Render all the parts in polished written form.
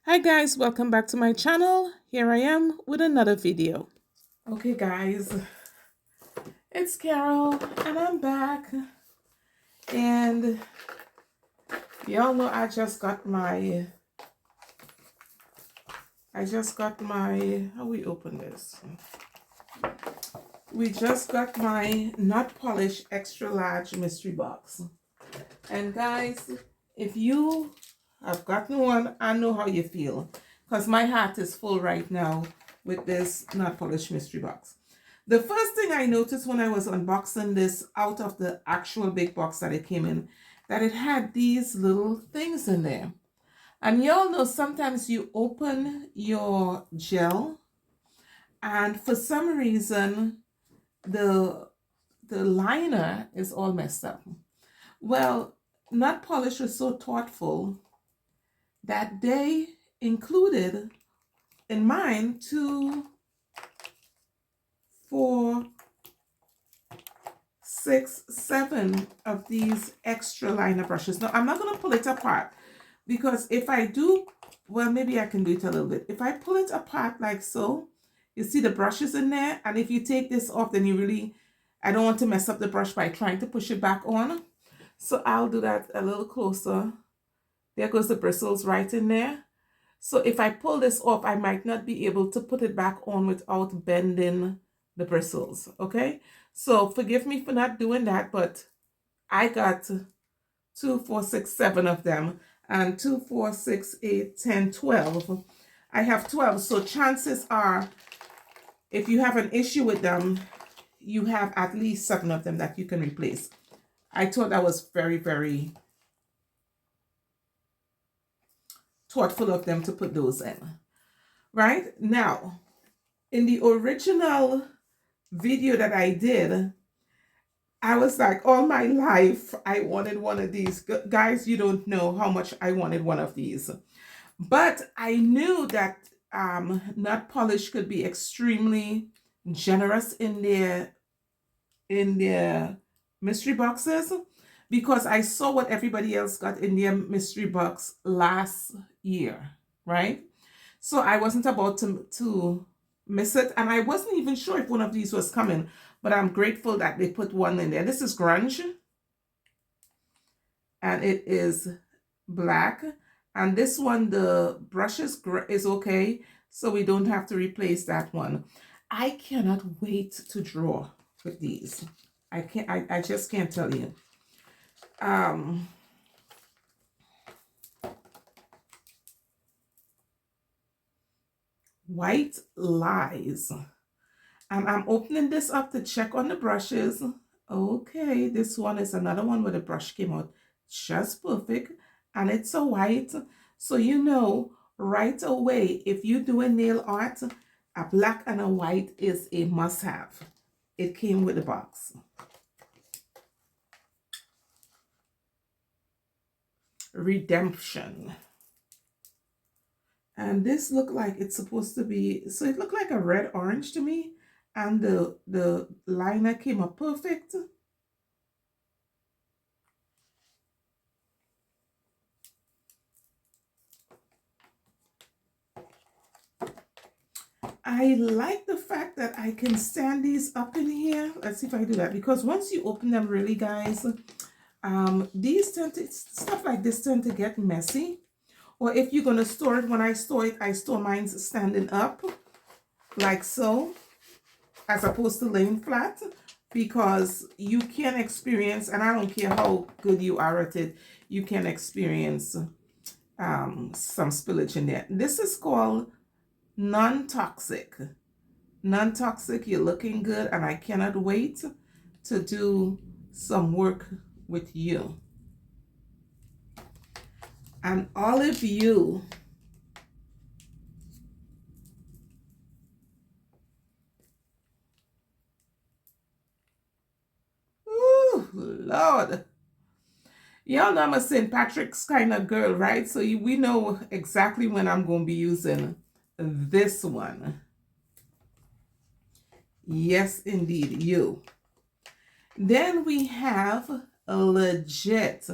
Hi guys, welcome back to my channel. Here I am with another video. Okay guys, it's Carol and I'm back. And y'all know how we open this? We just got my Not Polished Extra Large Mystery Box. And guys, if you have gotten one, I know how you feel. Because my heart is full right now with this Not Polished Mystery Box. The first thing I noticed when I was unboxing this out of the actual big box that it came in, that it had these little things in there. And y'all know sometimes you open your gel and for some reason the liner is all messed up. Well, Not Polished was so thoughtful that they included in mine 2, 4, 6, 7 of these extra liner brushes. Now, I'm not going to pull it apart because if I do, well, maybe I can do it a little bit. If I pull it apart like so, you see the brushes in there. And if you take this off, then I don't want to mess up the brush by trying to push it back on. So I'll do that a little closer. There goes the bristles right in there. So if I pull this off, I might not be able to put it back on without bending the bristles, okay? So forgive me for not doing that, but I got 2, 4, 6, 7 of them, and 2, 4, 6, 8, 10, 12. I have 12, so chances are, if you have an issue with them, you have at least 7 of them that you can replace. I thought that was very, very thoughtful of them to put those in. Right? Now, in the original video that I did, I was like, all my life, I wanted one of these. Guys, you don't know how much I wanted one of these. But I knew that Not Polished could be extremely generous in their mystery boxes because I saw what everybody else got in their mystery box last year, right? So I wasn't about to miss it. And I wasn't even sure if one of these was coming, but I'm grateful that they put one in there. This is Grunge, and it is black. And this one, the brush is okay, so we don't have to replace that one. I cannot wait to draw with these. I just can't tell you. White Lies. And I'm opening this up to check on the brushes. Okay, this one is another one where the brush came out just perfect. And it's a white. So you know right away, if you do a nail art, a black and a white is a must-have. It came with the box. Redemption. And this looked like it's supposed to be, so it looked like a red orange to me. And the liner came up perfect. I like the fact that I can stand these up in here. Let's see if I do that. Because once you open them, really, guys, these stuff like this tend to get messy. Or if you're going to store it, when I store mine standing up like so, as opposed to laying flat, because you can experience, and I don't care how good you are at it, you can experience some spillage in there. This is called non-toxic. Non-toxic, you're looking good, and I cannot wait to do some work with you. And all of you, ooh, Lord. Y'all know I'm a St. Patrick's kind of girl, right? So we know exactly when I'm going to be using this one. Yes, indeed, you. Then we have Legit.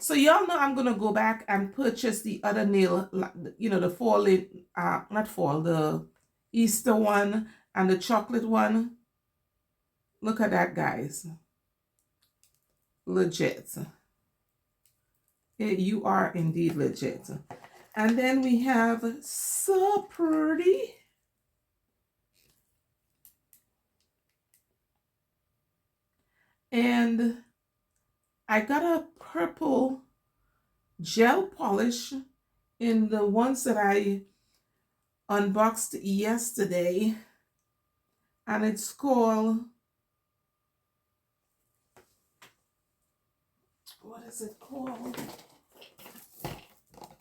So y'all know I'm gonna go back and purchase the other nail, you know, the fall, not fall, the Easter one and the chocolate one. Look at that, guys. Legit. You are indeed legit. And then we have So Pretty. And I got a purple gel polish in the ones that I unboxed yesterday. And it's called, what is it called?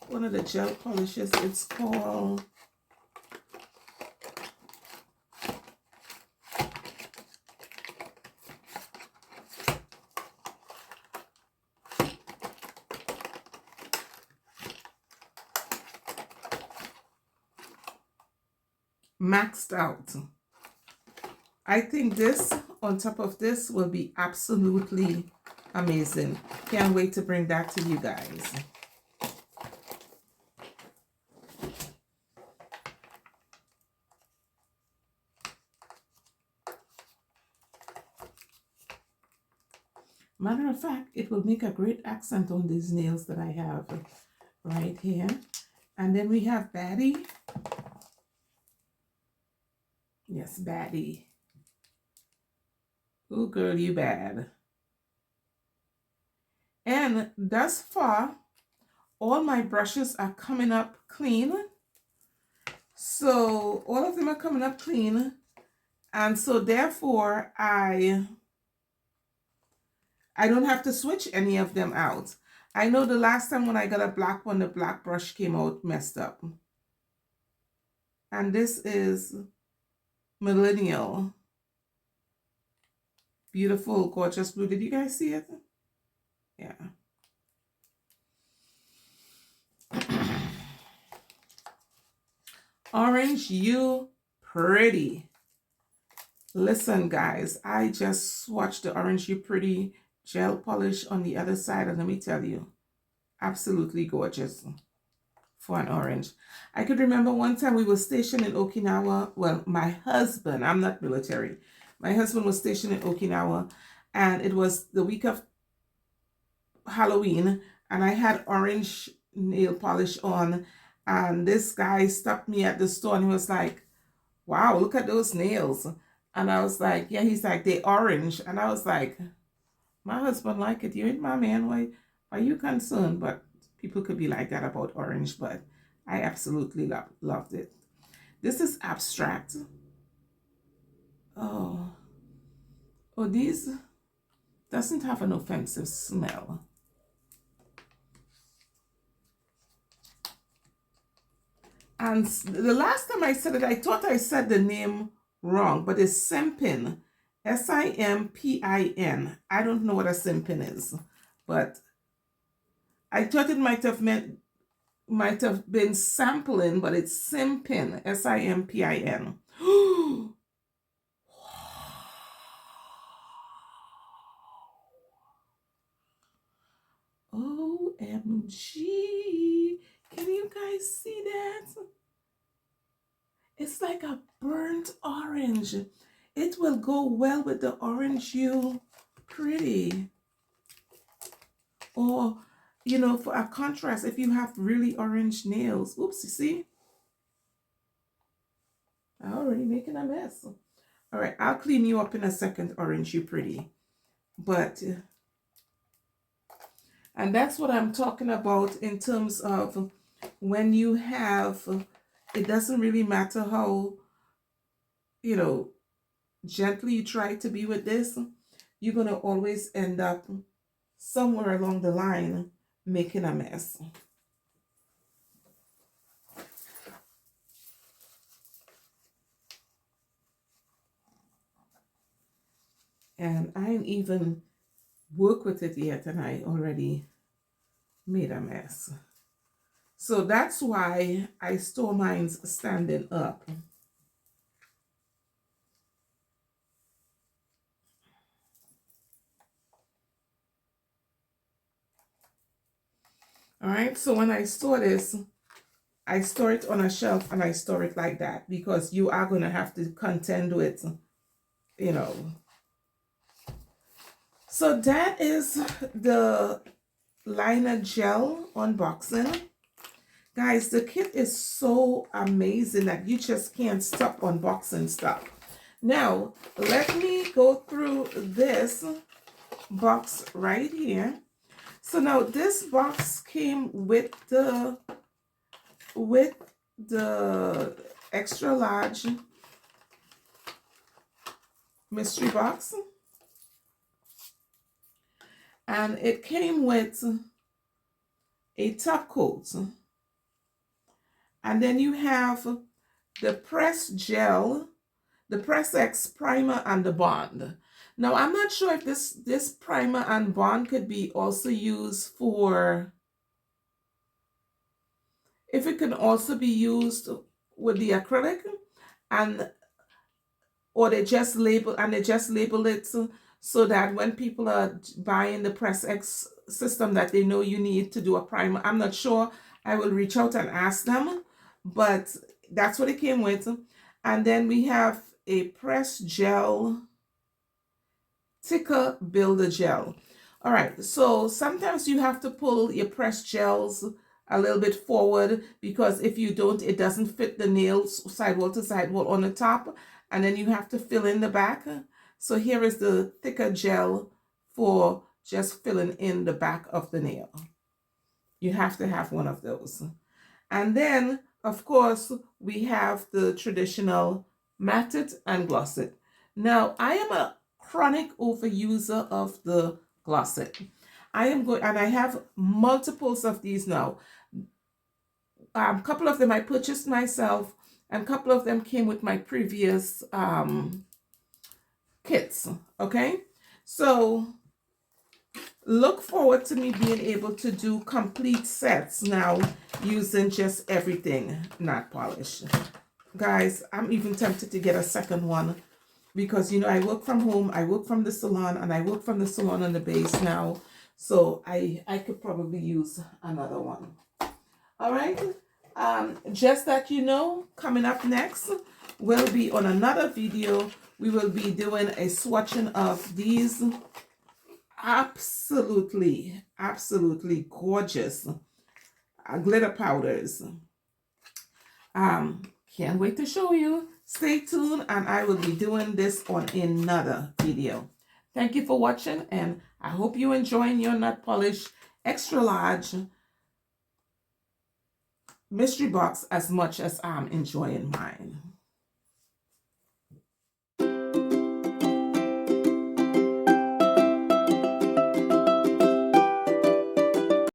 One of the gel polishes, it's called Maxed Out. I think this on top of this will be absolutely amazing. Can't wait to bring that to you guys. Matter of fact, it will make a great accent on these nails that I have right here. And then we have Baddie. Yes, Baddie. Oh, girl, you bad. And thus far, all my brushes are coming up clean. So all of them are coming up clean. And so therefore, I don't have to switch any of them out. I know the last time when I got a black one, the black brush came out messed up. And this is Millennial. Beautiful, gorgeous blue. Did you guys see it? Yeah. Orange, you pretty. Listen, guys, I just swatched the Orange You Pretty gel polish on the other side, and let me tell you, absolutely gorgeous for an orange. I could remember one time we were stationed in Okinawa. Well, my husband, I'm not military. My husband was stationed in Okinawa, and it was the week of Halloween, and I had orange nail polish on, and this guy stopped me at the store and he was like, wow, look at those nails. And I was like, yeah, he's like, they orange. And I was like, my husband like it. You ain't my man. Why are you concerned? But people could be like that about orange, but I absolutely loved it. This is Abstract. Oh, these doesn't have an offensive smell. And the last time I said it, I thought I said the name wrong, but it's Simpin. Simpin. I don't know what a Simpin is, but I thought it might have been sampling, but it's Simpin. Simpin. OMG. Can you guys see that? It's like a burnt orange. It will go well with the Orange You Pretty. Or, you know, for a contrast, if you have really orange nails. Oops, you see? I'm already making a mess. All right, I'll clean you up in a second, Orange You Pretty. But, and that's what I'm talking about in terms of when you have, it doesn't really matter how, you know, gently you try to be with this, you're going to always end up somewhere along the line making a mess. And I ain't even work with it yet, and I already made a mess. So that's why I store mine standing up. All right, so when I store this, I store it on a shelf and I store it like that because you are going to have to contend with, you know. So that is the liner gel unboxing. Guys, the kit is so amazing that you just can't stop unboxing stuff. Now, let me go through this box right here. So now this box came with the extra large mystery box, and it came with a top coat, and then you have the press gel, the Press X primer, and the bond. Now I'm not sure if this primer and bond could be also used for, if it can also be used with the acrylic, and or they just label it so that when people are buying the Press X system that they know you need to do a primer. I'm not sure. I will reach out and ask them, but that's what it came with. And then we have a press gel, thicker builder gel. All right, so sometimes you have to pull your press gels a little bit forward because if you don't, it doesn't fit the nails sidewall to sidewall on the top, and then you have to fill in the back. So here is the thicker gel for just filling in the back of the nail. You have to have one of those. And then, of course, we have the traditional matte it and gloss it. Now, I am a chronic overuser of the gloss it. I am going, and I have multiples of these now. A couple of them I purchased myself, and a couple of them came with my previous kits. Okay, so look forward to me being able to do complete sets now using just everything not polished. Guys, I'm even tempted to get a second one because, you know, I work from home, I work from the salon, and I work from the salon on the base now. So I could probably use another one. All right. Just that you know, coming up next will be on another video. We will be doing a swatching of these absolutely gorgeous glitter powders. Can't wait to show you. Stay tuned, and I will be doing this on another video. Thank you for watching, and I hope you're enjoying your Nut Polish extra large mystery box as much as I'm enjoying mine.